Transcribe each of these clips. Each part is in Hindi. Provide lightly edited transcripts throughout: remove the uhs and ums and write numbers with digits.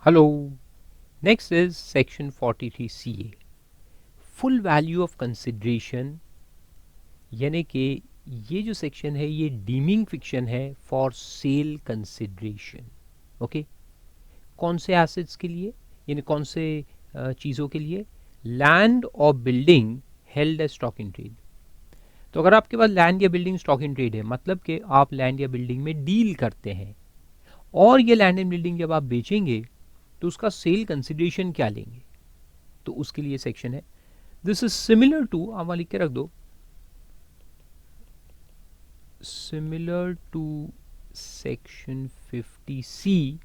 Hello. Next is section 43CA. Full value of consideration, यानी कि ये जो सेक्शन है ये डीमिंग फिक्शन है फॉर सेल कंसिडरेशन. ओके, कौन से एसेट्स के लिए, यानी कौन से चीज़ों के लिए? लैंड और building held as stock in trade. तो अगर आपके पास लैंड या बिल्डिंग स्टॉक इन ट्रेड है, मतलब कि आप लैंड या बिल्डिंग में डील करते हैं, और ये लैंड एंड बिल्डिंग जब आप बेचेंगे तो उसका सेल कंसिडरेशन क्या लेंगे, तो उसके लिए सेक्शन है. दिस इज सिमिलर टू, आप वहां लिख के रख दो, similar to section 50C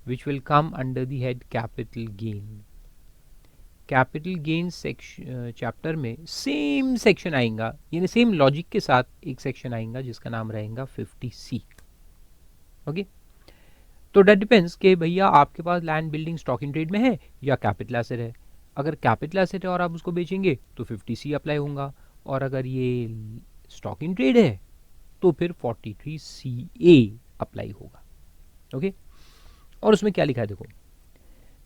which will come under the head capital gain. Capital gain section chapter में सेम सेक्शन आएगा, यानी सेम लॉजिक के साथ एक सेक्शन आएगा जिसका नाम रहेगा 50C. ओके, तो डेट डिपेंड्स कि भैया आपके पास land building stock in trade में है या कैपिटल एसेट है. अगर कैपिटल एसेट है और आप उसको बेचेंगे तो 50C अप्लाई होगा, और अगर ये स्टॉक इन ट्रेड है तो फिर 43CA अप्लाई होगा. ओके, और उसमें क्या लिखा है देखो,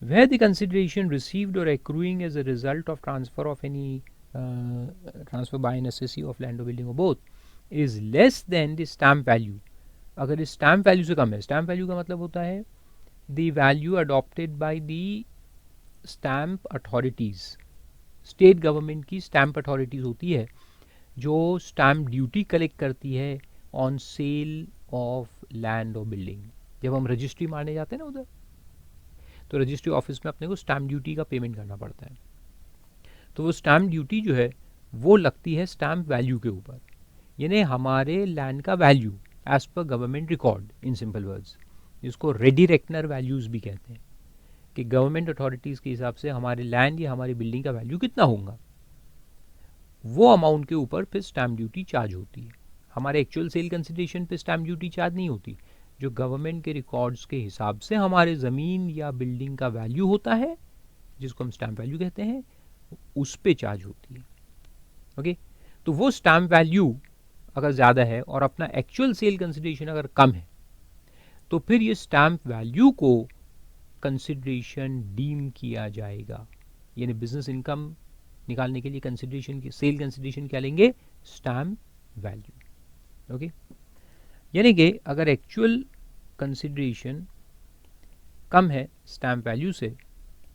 where the consideration received or accruing as a result of transfer of any transfer by an assessee of land or building or both is less than the stamp value. अगर इस स्टैम्प वैल्यू से कम है, स्टैम्प वैल्यू का मतलब होता है the value adopted by the stamp authorities. State government की स्टैम्प अथॉरिटीज होती है जो स्टैम्प ड्यूटी कलेक्ट करती है ऑन सेल ऑफ लैंड और बिल्डिंग. जब हम रजिस्ट्री मारने जाते हैं ना उधर, तो रजिस्ट्री ऑफिस में अपने को स्टैम्प ड्यूटी का पेमेंट करना पड़ता है. तो वो स्टैम्प ड्यूटी जो है वो लगती है स्टैम्प वैल्यू के ऊपर, यानी हमारे लैंड का value as per government record, in simple words, जिसको रेडी रेकनर वैल्यूज भी कहते हैं, कि गवर्नमेंट अथॉरिटीज़ के हिसाब से हमारे लैंड या हमारी बिल्डिंग का वैल्यू कितना होगा, वो अमाउंट के ऊपर फिर स्टैम्प ड्यूटी चार्ज होती है. हमारे एक्चुअल सेल कंसिडरेशन पे स्टैम्प ड्यूटी चार्ज नहीं होती. जो गवर्नमेंट के रिकॉर्ड्स के हिसाब से हमारे ज़मीन या बिल्डिंग का वैल्यू होता है, जिसको हम स्टैम्प वैल्यू कहते हैं, उस पे चार्ज होती है. ओके, तो वो स्टैम्प वैल्यू अगर ज़्यादा है और अपना एक्चुअल सेल कंसिडरेशन अगर कम है, तो फिर ये स्टैम्प वैल्यू को कंसिडरेशन डीम किया जाएगा. यानी बिजनेस इनकम निकालने के लिए कंसिडरेशन की सेल कंसिडरेशन क्या लेंगे? Stamp value. ओके, यानी कि अगर एक्चुअल कंसिडरेशन कम है स्टैम्प वैल्यू से,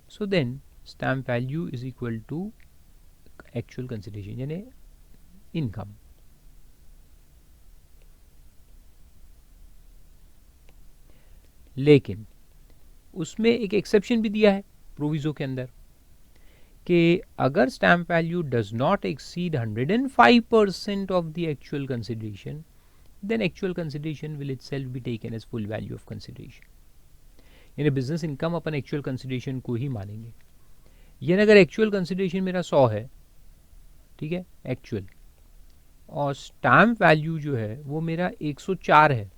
so then stamp value is equal to actual consideration, यानी इनकम. लेकिन उसमें एक एक्सेप्शन भी दिया है प्रोविजो के अंदर, कि अगर stamp value does not exceed 105% of the actual consideration, then actual consideration will itself be taken as full value of consideration. यानी बिजनेस इनकम अपन एक्चुअल कंसिडरेशन को ही मानेंगे. यानी अगर एक्चुअल कंसिडरेशन मेरा 100 है, ठीक है, एक्चुअल, और स्टैम्प वैल्यू जो है वो मेरा 104 है,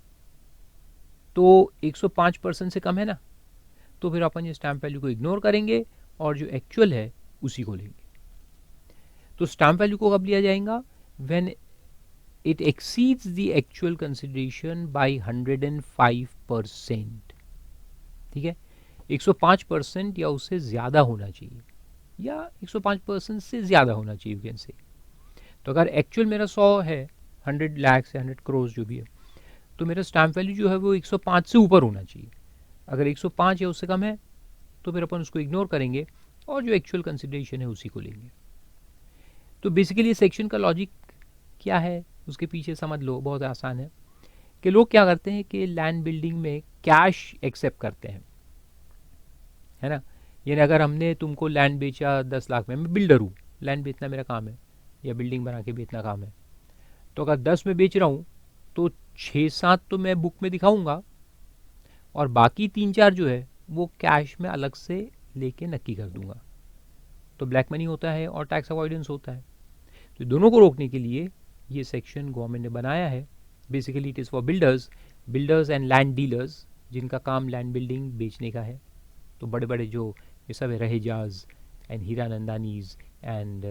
तो 105% से कम है ना, तो फिर अपन ये स्टैम्प वैल्यू को इग्नोर करेंगे और जो एक्चुअल है उसी को लेंगे. तो स्टैम्प वैल्यू को कब लिया जाएगा? When it exceeds the actual consideration by 105%. ठीक है, 105% या उससे ज़्यादा होना चाहिए, या 105% से ज़्यादा होना चाहिए, यू कैन से. तो अगर एक्चुअल मेरा 100 है, 100 लाख या 100 करोड़ जो भी है, तो मेरा स्टैम्प वैल्यू जो है वो 105 से ऊपर होना चाहिए. अगर 105 या उससे कम है तो फिर अपन उसको इग्नोर करेंगे और जो एक्चुअल कंसिडरेशन है उसी को लेंगे. तो बेसिकली सेक्शन का लॉजिक क्या है उसके पीछे समझ लो, बहुत आसान है. कि लोग क्या करते हैं कि लैंड बिल्डिंग में कैश एक्सेप्ट करते हैं, है ना. यानी अगर हमने तुमको लैंड बेचा 10 लाख में, मैं बिल्डर हूँ, लैंड बेचना मेरा काम है या बिल्डिंग बना के बेचना काम है, तो अगर 10 में बेच रहा हूँ तो 6-7 तो मैं बुक में दिखाऊंगा, और बाकी 3-4 जो है वो कैश में अलग से लेके नक्की कर दूंगा. तो ब्लैक मनी होता है और टैक्स अवॉइडेंस होता है. तो दोनों को रोकने के लिए ये सेक्शन गवर्नमेंट ने बनाया है. Basically it is for builders and land dealers, जिनका काम लैंड बिल्डिंग बेचने का है. तो बड़े बड़े जो ये सब है, Rahejas and Hiranandanis and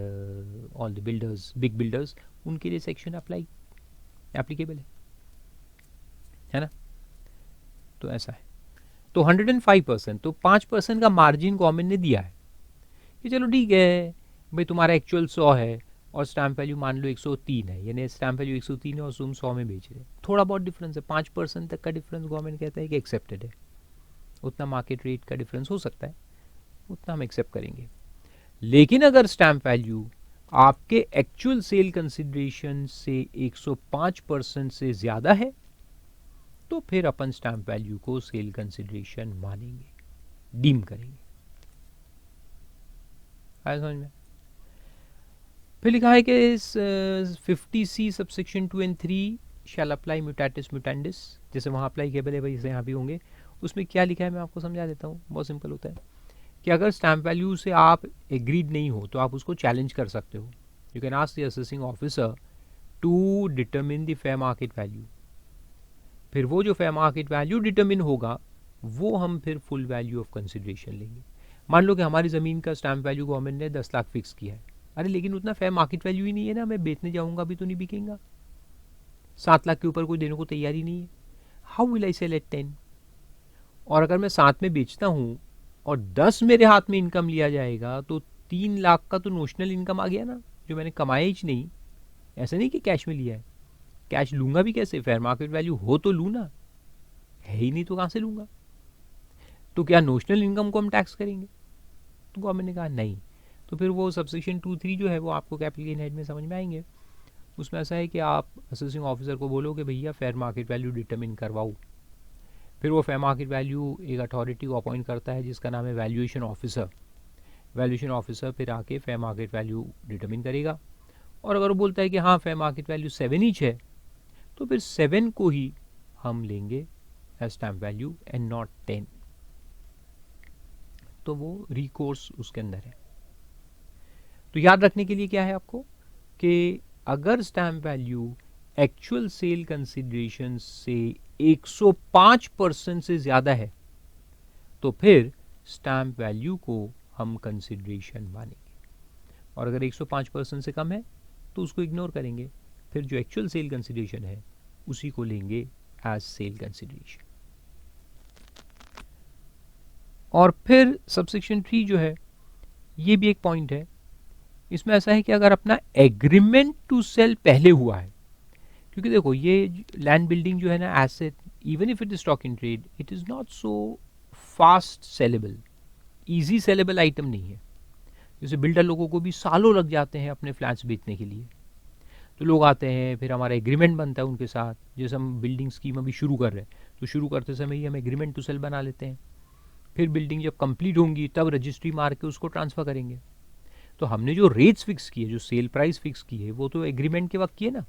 all the builders, big builders, उनके लिए सेक्शन एप्लीकेबल है ना. तो ऐसा है. तो 105%, तो 5% का मार्जिन गवर्नमेंट ने दिया है कि चलो ठीक है भाई, तुम्हारा एक्चुअल 100 है और स्टैम्प वैल्यू मान लो 103 है, यानी स्टैम्प वैल्यू 103 है और तुम 100 में बेच रहे, थोड़ा बहुत डिफरेंस है, 5% तक का डिफरेंस गवर्नमेंट कहता है कि एक्सेप्टेड है, उतना मार्केट रेट का डिफरेंस हो सकता है, उतना हम एक्सेप्ट करेंगे। लेकिन अगर स्टैम्प वैल्यू आपके एक्चुअल सेल कंसिडरेशन से 105% से ज़्यादा है तो फिर अपन स्टैम्प वैल्यू को सेल कंसिडरेशन मानेंगे, डीम करेंगे। आया समझ में? फिर लिखा है कि 50C subsection 2 and 3 shall apply म्यूटेटिस mutandis, जैसे वहाँ अप्लाई केबल है वैसे यहाँ भी होंगे। उसमें क्या लिखा है मैं आपको समझा देता हूँ, बहुत सिंपल होता है कि अगर स्टैम्प वैल्यू से आप एग्रीड नहीं हो तो आप उसको चैलेंज कर सकते हो। You can ask the assessing officer to determine the fair market value, फिर वो जो फेयर मार्केट वैल्यू डिटरमिन होगा वो हम फिर फुल वैल्यू ऑफ कंसिडरेशन लेंगे। मान लो कि हमारी ज़मीन का स्टैम्प वैल्यू गवर्नमेंट ने 10 लाख फिक्स किया है, अरे लेकिन उतना फेयर मार्केट वैल्यू ही नहीं है ना, मैं बेचने जाऊंगा भी तो नहीं बिकेगा, 7 लाख के ऊपर कोई देने को तैयार ही नहीं है, how will I sell at 10? और अगर मैं 7 में बेचता हूँ और 10 मेरे हाथ में इनकम लिया जाएगा तो 3 लाख का तो नोशनल इनकम आ गया ना, जो मैंने कमाया ही नहीं। ऐसा नहीं कि कैश में लिया है, कैश लूंगा भी कैसे, फेयर मार्केट वैल्यू हो तो लूँ ना, है ही नहीं तो कहाँ से लूंगा? तो क्या नोशनल इनकम को हम टैक्स करेंगे? तो गवर्नमेंट ने कहा नहीं। तो फिर वो सबसेक्शन 2-3 जो है वो आपको कैपिटल गेन हेड में समझ में आएंगे। उसमें ऐसा है कि आप असेसिंग ऑफिसर को बोलो कि भैया फेयर मार्केट वैल्यू डिटरमिन करवाओ, फिर वो फेयर मार्केट वैल्यू एक अथॉरिटी को अपॉइंट करता है जिसका नाम है वैल्यूएशन ऑफिसर। वैल्यूएशन ऑफिसर फिर आके फेयर मार्केट वैल्यू डिटरमिन करेगा, और अगर वो बोलता है कि हाँ फेयर मार्केट वैल्यू 7 इंच है तो फिर 7 को ही हम लेंगे as stamp value and not 10। तो वो रिकोर्स उसके अंदर है। तो याद रखने के लिए क्या है आपको कि अगर stamp value actual sale consideration से 105% से ज़्यादा है तो फिर स्टैम्प वैल्यू को हम कंसिडरेशन मानेंगे, और अगर 105% से कम है तो उसको इग्नोर करेंगे, फिर जो एक्चुअल सेल कंसिडरेशन है उसी को लेंगे एज सेल कंसिडरेशन। और फिर सबसेक्शन 3 जो है ये भी एक पॉइंट है, इसमें ऐसा है कि अगर अपना एग्रीमेंट टू सेल पहले हुआ है, क्योंकि देखो ये लैंड बिल्डिंग जो है ना asset, even if it is stock in trade, it is not so fast saleable, easy saleable item नहीं है। जैसे बिल्डर लोगों को भी सालों लग जाते हैं अपने फ्लैट्स बेचने के लिए, तो लोग आते हैं, फिर हमारा एग्रीमेंट बनता है उनके साथ, जैसे हम बिल्डिंग स्कीम अभी शुरू कर रहे हैं तो शुरू करते समय ही हम एग्रीमेंट टू सेल बना लेते हैं, फिर बिल्डिंग जब कंप्लीट होंगी तब रजिस्ट्री मार के उसको ट्रांसफ़र करेंगे। तो हमने जो रेट्स फिक्स किए, जो सेल प्राइस फिक्स की है, वो तो एग्रीमेंट के वक्त किए ना,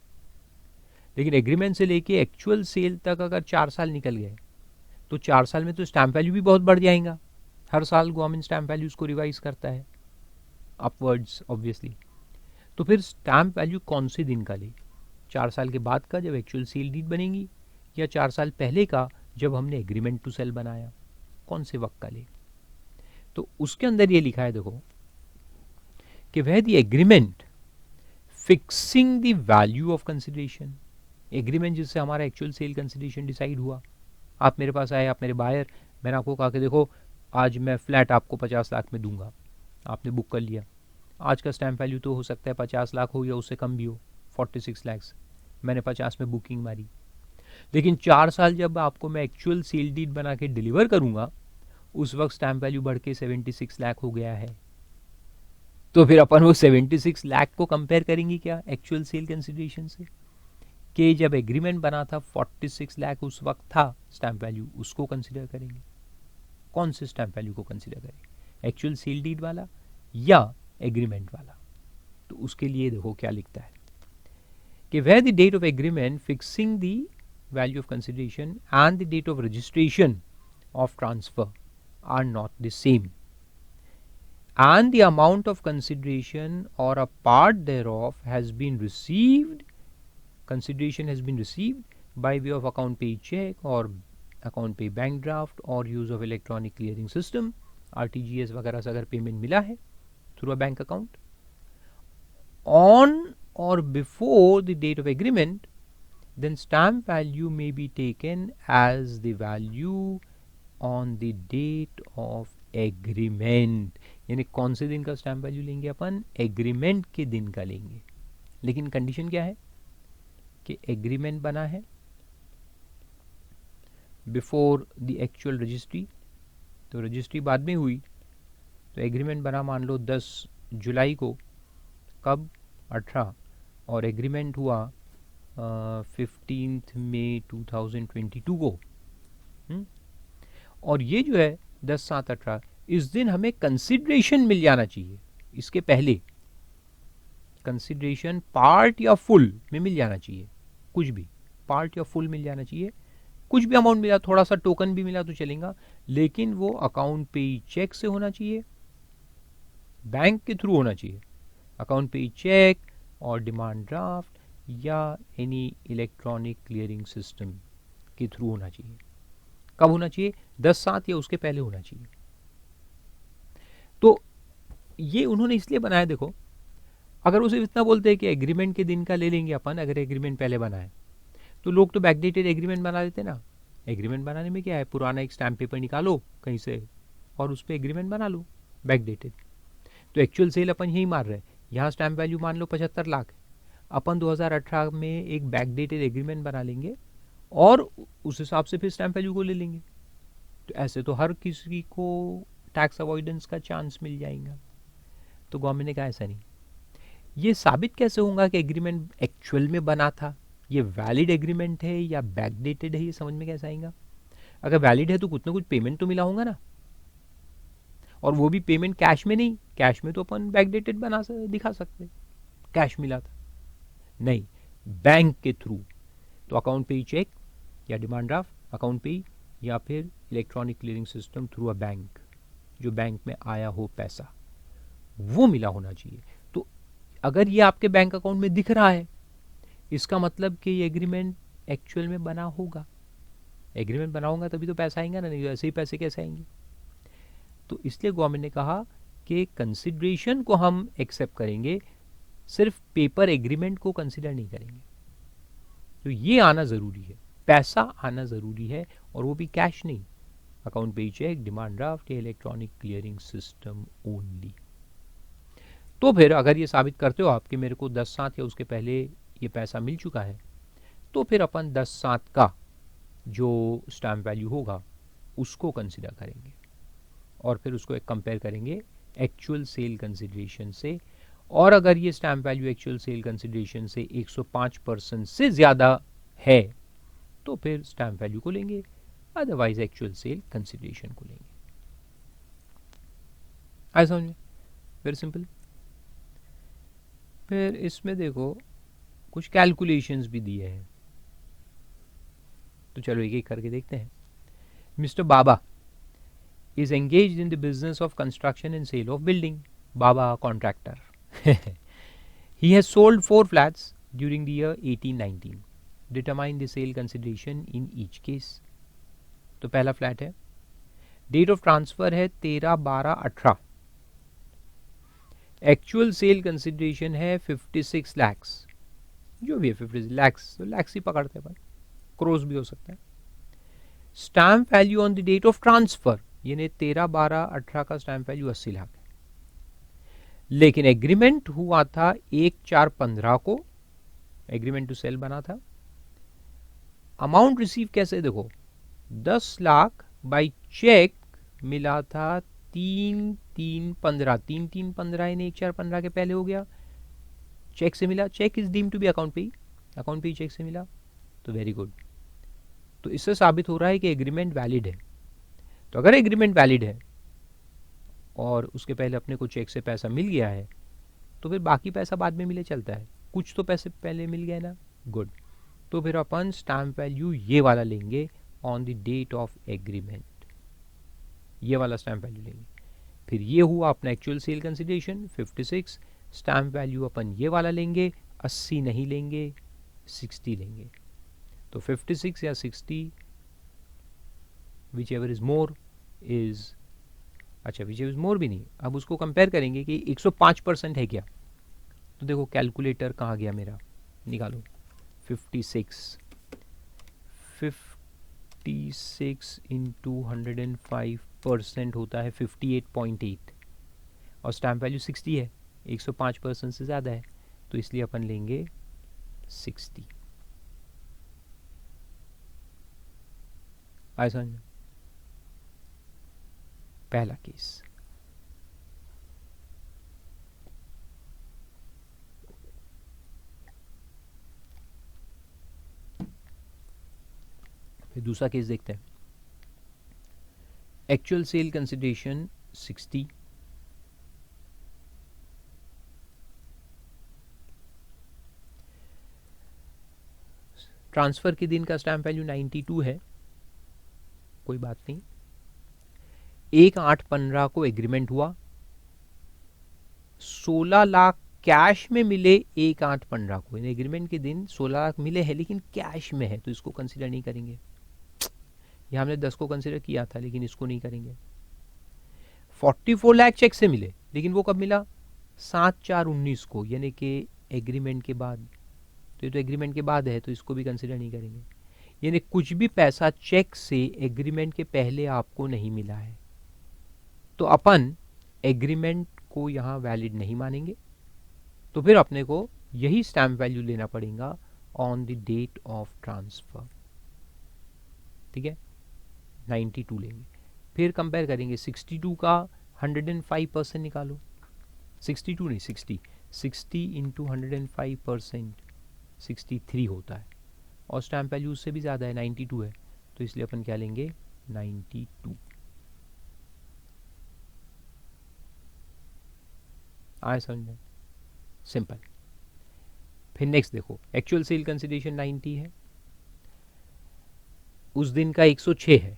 लेकिन एग्रीमेंट से लेके एक्चुअल सेल तक अगर 4 साल निकल गए तो 4 साल में तो स्टैम्प वैल्यू भी बहुत बढ़ जाएगा। हर साल गवर्नमेंट स्टैम्प वैल्यूज़ को रिवाइज करता है अपवर्ड्स ऑब्वियसली। तो फिर स्टैम्प वैल्यू कौन से दिन का ले, 4 साल के बाद का जब एक्चुअल सेल डीड बनेगी, या 4 साल पहले का जब हमने एग्रीमेंट टू सेल बनाया, कौन से वक्त का ले? तो उसके अंदर ये लिखा है देखो कि वह the agreement fixing the value of consideration, agreement जिससे हमारा एक्चुअल सेल कंसिडरेशन डिसाइड हुआ। आप मेरे पास आए, आप मेरे बायर, मैंने आपको कहा कि देखो आज मैं फ्लैट आपको 50 लाख में दूंगा, आपने बुक कर लिया, आज का स्टैम्प वैल्यू तो हो सकता है 50 लाख हो या उससे कम भी हो, 46 लैक्स, मैंने 50 में बुकिंग मारी, लेकिन 4 साल जब आपको मैं एक्चुअल सेल डीड बना के डिलीवर करूंगा उस वक्त स्टैम्प वैल्यू बढ़ के 76 लाख हो गया है। तो फिर अपन वो 76 लाख को कंपेयर करेंगे क्या एक्चुअल सेल कंसिडरेशन से, कि जब एग्रीमेंट बना था 46 लाख उस वक्त था स्टैम्प वैल्यू, उसको कंसिडर करेंगे। कौन से स्टैम्प वैल्यू को कंसिडर करेंगे, एक्चुअल सेल डीड वाला या एग्रीमेंट वाला? तो उसके लिए देखो क्या लिखता है कि where the date of agreement fixing the value of consideration and the date of registration of transfer are not the same and the amount of consideration or a part thereof has been received, consideration has been received by way of account pay check or account pay bank draft or use of electronic clearing system, RTGS वगैरह से अगर पेमेंट मिला है through a bank account on or before the date of agreement, then stamp value may be taken as the value on the date of agreement, यानी कौन से दिन का स्टैम्प वैल्यू लेंगे अपन, एग्रीमेंट के दिन का लेंगे। लेकिन कंडीशन क्या है कि एग्रीमेंट बना है बिफोर द एक्चुअल रजिस्ट्री, तो रजिस्ट्री बाद में हुई, तो एग्रीमेंट बना मान लो 10 जुलाई को, कब 18, और एग्रीमेंट हुआ 15 मई 2022 को। और ये जो है 10/7/18, इस दिन हमें कंसिडरेशन मिल जाना चाहिए, इसके पहले कंसिडरेशन पार्ट या फुल में मिल जाना चाहिए, कुछ भी पार्ट या फुल मिल जाना चाहिए, कुछ भी अमाउंट मिला, थोड़ा सा टोकन भी मिला तो चलेगा, लेकिन वो अकाउंट पे चेक से होना चाहिए, बैंक के थ्रू होना चाहिए, अकाउंट पे चेक और डिमांड ड्राफ्ट या एनी इलेक्ट्रॉनिक क्लियरिंग सिस्टम के थ्रू होना चाहिए। कब होना चाहिए, 10/7 या उसके पहले होना चाहिए। तो ये उन्होंने इसलिए बनाया, देखो अगर उसे इतना बोलते हैं कि एग्रीमेंट के दिन का ले लेंगे अपन, अगर एग्रीमेंट पहले बना है तो लोग तो बैकडेटेड एग्रीमेंट बना देते ना। एग्रीमेंट बनाने में क्या है, पुराना एक स्टैम्प पेपर निकालो कहीं से और उस पर एग्रीमेंट बना लो बैकडेटेड। तो एक्चुअल सेल अपन यही मार रहे हैं, यहाँ स्टैम्प वैल्यू मान लो 75 लाख, अपन 2018 में एक बैकडेटेड एग्रीमेंट बना लेंगे और उस हिसाब से फिर स्टैम्प वैल्यू को ले लेंगे। तो ऐसे तो हर किसी को टैक्स अवॉइडेंस का चांस मिल जाएगा। तो गवर्नमेंट ने कहा ऐसा नहीं। ये साबित कैसे होगा कि एग्रीमेंट एक्चुअल में बना था, ये वैलिड एग्रीमेंट है या बैकडेटेड है, ये समझ में कैसे आएगा। अगर वैलिड है तो कुछ ना कुछ पेमेंट तो मिला होगा ना, और वो भी पेमेंट कैश में नहीं, कैश में तो अपन बैकडेटेड बना दिखा सकते, कैश मिला था नहीं, बैंक के थ्रू, तो अकाउंट पे ही चेक या डिमांड ड्राफ्ट, अकाउंट पे ही, या फिर electronic clearing system through a bank, जो बैंक में आया हो पैसा वो मिला होना चाहिए। तो अगर ये आपके बैंक अकाउंट में दिख रहा है, इसका मतलब कि ये एग्रीमेंट एक्चुअल में बना होगा। एग्रीमेंट बना होगा तभी तो पैसा आएगा ना, नहीं तो ऐसे ही पैसे कैसे आएंगे। तो इसलिए गवर्नमेंट ने कहा कि कंसिडरेशन को हम एक्सेप्ट करेंगे, सिर्फ पेपर एग्रीमेंट को कंसिडर नहीं करेंगे। तो ये आना ज़रूरी है, पैसा आना ज़रूरी है, और वो भी कैश नहीं, account pay check, demand draft या इलेक्ट्रॉनिक क्लियरिंग सिस्टम ओनली। तो फिर अगर ये साबित करते हो आप कि मेरे को 10/7 या उसके पहले ये पैसा मिल चुका है, तो फिर अपन 10/7 का जो स्टैम्प वैल्यू होगा उसको कंसिडर करेंगे और फिर उसको एक कंपेयर करेंगे एक्चुअल सेल कंसिडरेशन से। और अगर ये stamp value actual sale consideration से 105% से ज़्यादा है तो फिर स्टैम्प वैल्यू को लेंगे, अदरवाइज एक्चुअल सेल कंसिडरेशन को लेंगे। आया समझ में, वेरी सिंपल। फिर इसमें देखो कुछ कैलकुलेशंस भी दिए हैं, तो चलो एक एक करके देखते हैं। Mister Baba is engaged in the business of construction and sale of building. Baba contractor. He has sold 4 flats during the year 1819. Determine the sale consideration in each case. तो पहला फ्लैट है, डेट ऑफ ट्रांसफर है 13/12/18, एक्चुअल सेल कंसिडरेशन है 56 lakhs, जो भी है 56 lakhs, तो लैक्स ही पकड़ते हैं, क्रोस भी हो सकता है। Stamp value on the date of transfer, यानी 13/12/18 का स्टैम्प वैल्यू 80 लाख है, लेकिन एग्रीमेंट हुआ था 1/4/15 को, एग्रीमेंट टू सेल बना था। अमाउंट रिसीव कैसे, देखो 10 लाख बाई चेक मिला था 3/3/15, 3/3/15 यानी 1/4/15 के पहले हो गया, चेक से मिला, cheque is deem to be account pay, account pay cheque से मिला, तो वेरी गुड। तो इससे साबित हो रहा है कि एग्रीमेंट वैलिड है। तो अगर एग्रीमेंट वैलिड है और उसके पहले अपने को चेक से पैसा मिल गया है, तो फिर बाकी पैसा बाद में मिले चलता है, कुछ तो पैसे पहले मिल गए ना, गुड। तो फिर अपन स्टैम्प वैल्यू ये वाला लेंगे on the date of agreement, ये वाला स्टैम्प वैल्यू लेंगे। फिर ये हुआ अपना actual sale consideration 56, stamp value अपन ये वाला लेंगे, 80 नहीं लेंगे, 60 लेंगे। तो 56 या 60, which ever is more is, अच्छा विच एवर इज मोर भी नहीं, अब उसको कंपेयर करेंगे कि 105% है क्या। तो देखो कैलकुलेटर कहाँ गया मेरा, निकालो 56 56 इंटू 105% होता है 58.8 और स्टैम्प वैल्यू 60 है, 105% से ज़्यादा है, तो इसलिए अपन लेंगे 60। आया समझ में? पहला केस। फिर दूसरा केस देखते हैं। एक्चुअल सेल कंसिडरेशन 60, ट्रांसफर के दिन का स्टैम्प वैल्यू 92 है, कोई बात नहीं। 1/8/15 को एग्रीमेंट हुआ, 16 लाख कैश में मिले 1/8/15 को। एग्रीमेंट के दिन 16 लाख मिले हैं लेकिन कैश में है, तो इसको कंसिडर नहीं करेंगे। यह हमने 10 को कंसिडर किया था लेकिन इसको नहीं करेंगे। 44 लाख चेक से मिले, लेकिन वो कब मिला? 7/4/19 को, यानी कि एग्रीमेंट के बाद। तो ये तो एग्रीमेंट के बाद है, तो इसको भी कंसिडर नहीं करेंगे। यानी कुछ भी पैसा चेक से एग्रीमेंट के पहले आपको नहीं मिला है, तो अपन एग्रीमेंट को यहां वैलिड नहीं मानेंगे। तो फिर अपने को यही स्टैम्प वैल्यू लेना पड़ेगा on the date of transfer. ठीक है, 92 लेंगे। फिर कंपेयर करेंगे 62 का 105% निकालो। 62 नहीं, 60 इंटू 105% 63 होता है और स्टैम्प वैल्यू उससे भी ज़्यादा है, 92 है, तो इसलिए अपन क्या लेंगे? 92। आए समझ में? सिंपल। फिर नेक्स्ट देखो, एक्चुअल सेल कंसिडरेशन 90 है, उस दिन का 106 है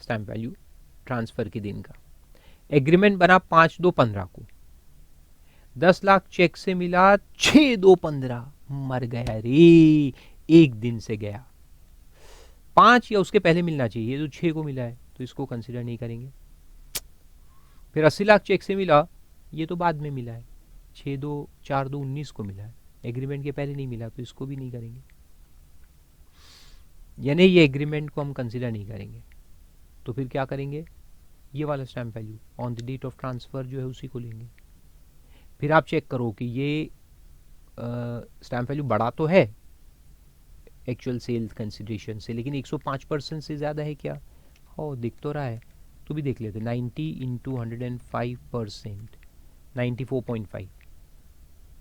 स्टैम्प वैल्यू ट्रांसफर के दिन का। एग्रीमेंट बना 5/2/15 को, 10 लाख चेक से मिला 6/2/15। मर गया रे, एक दिन से गया। 5 या उसके पहले मिलना चाहिए, ये तो 6 को मिला है, तो इसको कंसिडर नहीं करेंगे। फिर 80 लाख चेक से मिला, ये तो बाद में मिला है, 6/2/4/19 को मिला है, एग्रीमेंट के पहले नहीं मिला, तो इसको भी नहीं करेंगे। यानी ये एग्रीमेंट को हम कंसिडर नहीं करेंगे। तो फिर क्या करेंगे? ये वाला stamp value on the date of transfer जो है उसी को लेंगे। फिर आप चेक करो कि ये स्टैम्प वैल्यू बड़ा तो है एक्चुअल सेल कंसिडरेशन से, लेकिन 105% से ज़्यादा है क्या? हो, दिख तो रहा है, तो भी देख लेते। 90 into 105%, 94.5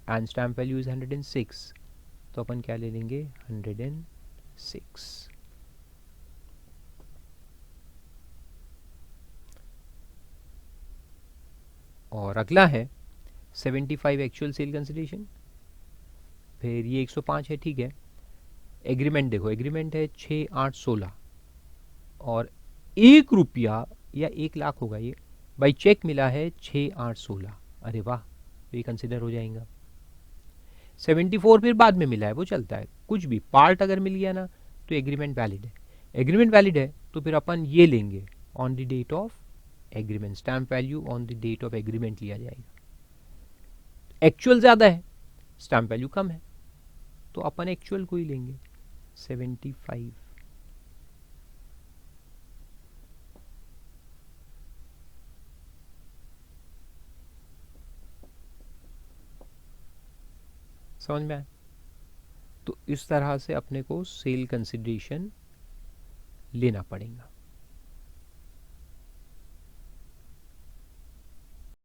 and stamp value is 106, तो अपन क्या ले लेंगे? 106। और अगला है 75 एक्चुअल सेल कंसिडरेशन। फिर ये 105 है, ठीक है। एग्रीमेंट देखो, एग्रीमेंट है 6/8/16 और 1 रुपया या 1 लाख होगा ये, बाई चेक मिला है 6/8/16। अरे वाह, तो ये कंसिडर हो जाएगा। 74 फिर बाद में मिला है, वो चलता है, कुछ भी पार्ट अगर मिल गया ना तो एग्रीमेंट वैलिड है। एग्रीमेंट वैलिड है तो फिर अपन ये लेंगे on the date of agreement, stamp value on the date of agreement लिया जाएगा। एक्चुअल ज़्यादा है, स्टैम्प वैल्यू कम है, तो अपन एक्चुअल को ही लेंगे 75। समझ में आया? तो इस तरह से अपने को सेल कंसिडरेशन लेना पड़ेगा।